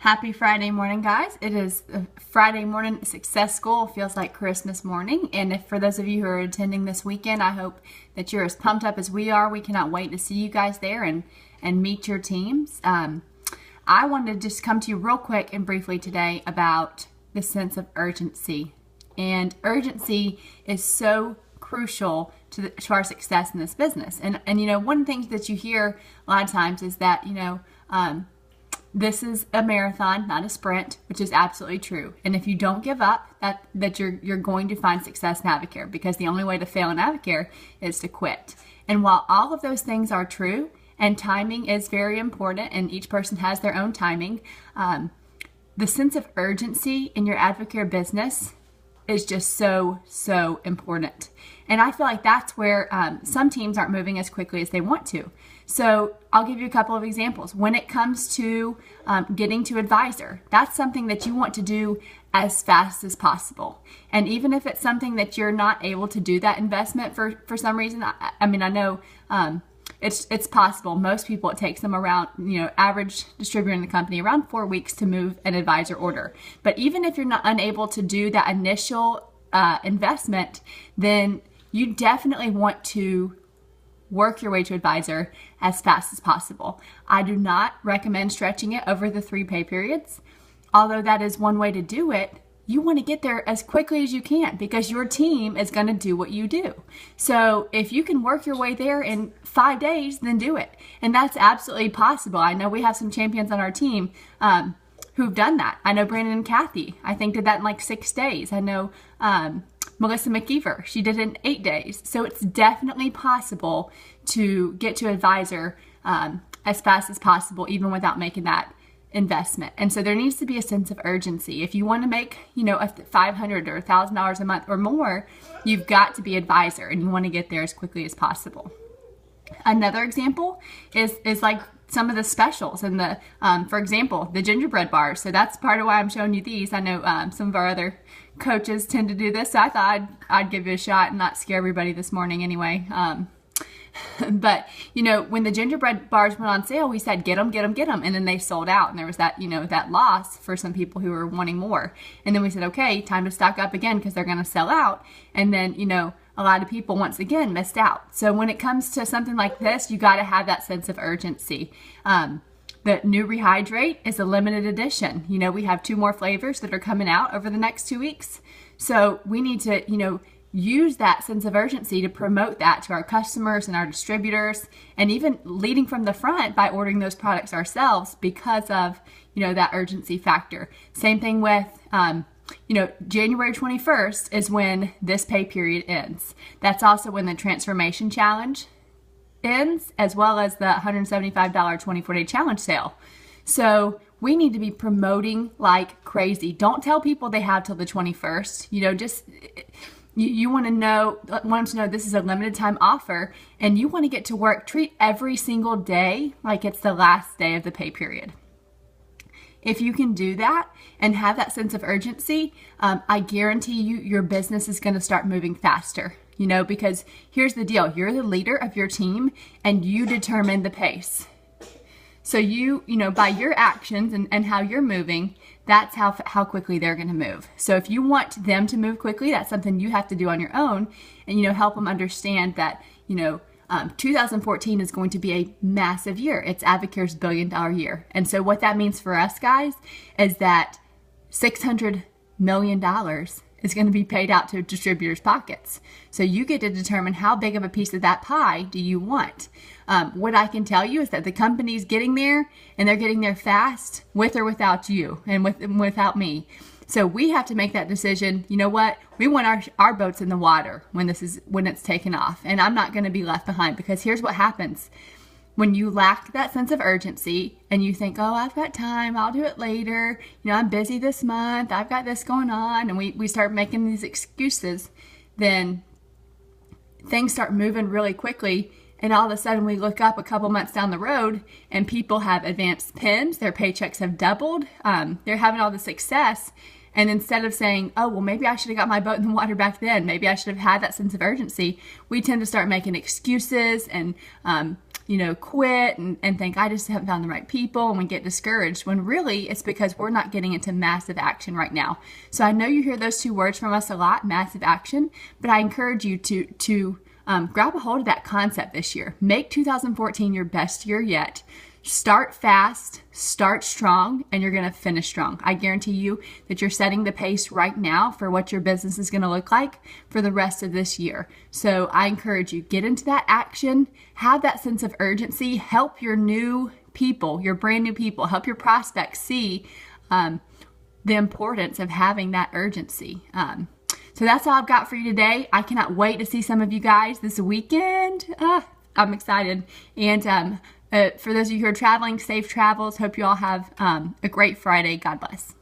Happy Friday morning, guys. It is Friday morning Success School. It feels like Christmas morning. And if for those of you who are attending this weekend, I hope that you're as pumped up as we are. We cannot wait to see you guys there and meet your teams. I wanted to just come to you real quick and briefly today about the sense of urgency. And urgency is so crucial to our success in this business. And you know, one of the things that you hear a lot of times is that, this is a marathon, not a sprint, which is absolutely true. And if you don't give up, that you're going to find success in Avocare, because the only way to fail in Avocare is to quit. And while all of those things are true, and timing is very important, and each person has their own timing, the sense of urgency in your Avocare business is just so important. And I feel like that's where some teams aren't moving as quickly as they want to. So I'll give you a couple of examples. When it comes to getting to advisor, that's something that you want to do as fast as possible. And even if it's something that you're not able to do that investment for some reason, I know it's possible. Most people, it takes them around, average distributor in the company, around 4 weeks to move an advisor order. But even if you're not unable to do that initial investment, then you definitely want to work your way to advisor as fast as possible. I do not recommend stretching it over the 3 pay periods. Although that is one way to do it, you want to get there as quickly as you can, because your team is going to do what you do. So if you can work your way there in 5 days, then do it. And that's absolutely possible. I know we have some champions on our team who've done that. I know Brandon and Kathy, I think, did that in like 6 days. I know Melissa McKeever, she did it in 8 days. So it's definitely possible to get to advisor as fast as possible, even without making that investment. And so there needs to be a sense of urgency. If you want to make, $500 or $1,000 a month or more, you've got to be advisor, and you want to get there as quickly as possible. Another example is like some of the specials and the, for example, the gingerbread bars. So that's part of why I'm showing you these. I know some of our other coaches tend to do this, so I thought I'd give you a shot and not scare everybody this morning anyway. But, when the gingerbread bars went on sale, we said, get them. And then they sold out. And there was that, that loss for some people who were wanting more. And then we said, okay, time to stock up again, because they're going to sell out. And then, a lot of people, once again, missed out. So when it comes to something like this, you got to have that sense of urgency. The new Rehydrate is a limited edition. We have 2 more flavors that are coming out over the next 2 weeks. So we need to, use that sense of urgency to promote that to our customers and our distributors, and even leading from the front by ordering those products ourselves because of, that urgency factor. Same thing with, January 21st is when this pay period ends. That's also when the Transformation Challenge ends, as well as the $175 24-day challenge sale. So we need to be promoting like crazy. Don't tell people they have till the 21st. You want them to know this is a limited time offer, and you want to get to work. Treat every single day like it's the last day of the pay period. If you can do that and have that sense of urgency, I guarantee you your business is going to start moving faster. Because here's the deal. You're the leader of your team, and you determine the pace. So by your actions and how you're moving, that's how quickly they're going to move. So if you want them to move quickly, that's something you have to do on your own, and help them understand that 2014 is going to be a massive year. It's Avocare's $1 billion year. And so what that means for us, guys, is that $600 million is going to be paid out to distributors' pockets. So you get to determine how big of a piece of that pie do you want. What I can tell you is that the company's getting there, and they're getting there fast, with or without you, and without me. So we have to make that decision. You know what? We want our boats in the water when it's taken off. And I'm not going to be left behind, because here's what happens. When you lack that sense of urgency and you think, oh, I've got time, I'll do it later, I'm busy this month, I've got this going on, and we start making these excuses, then things start moving really quickly, and all of a sudden we look up a couple months down the road and people have advanced PINs, their paychecks have doubled, they're having all the success. And instead of saying, oh, well, maybe I should have got my boat in the water back then, maybe I should have had that sense of urgency, we tend to start making excuses and quit and think I just haven't found the right people, and we get discouraged, when really it's because we're not getting into massive action right now. So I know you hear those two words from us a lot, massive action, but I encourage you to grab a hold of that concept this year. Make 2014 your best year yet. Start fast, start strong, and you're going to finish strong. I guarantee you that you're setting the pace right now for what your business is going to look like for the rest of this year. So I encourage you, get into that action, have that sense of urgency, help your new people, your brand new people, help your prospects see the importance of having that urgency. So that's all I've got for you today. I cannot wait to see some of you guys this weekend. I'm excited. And for those of you who are traveling, safe travels. Hope you all have a great Friday. God bless.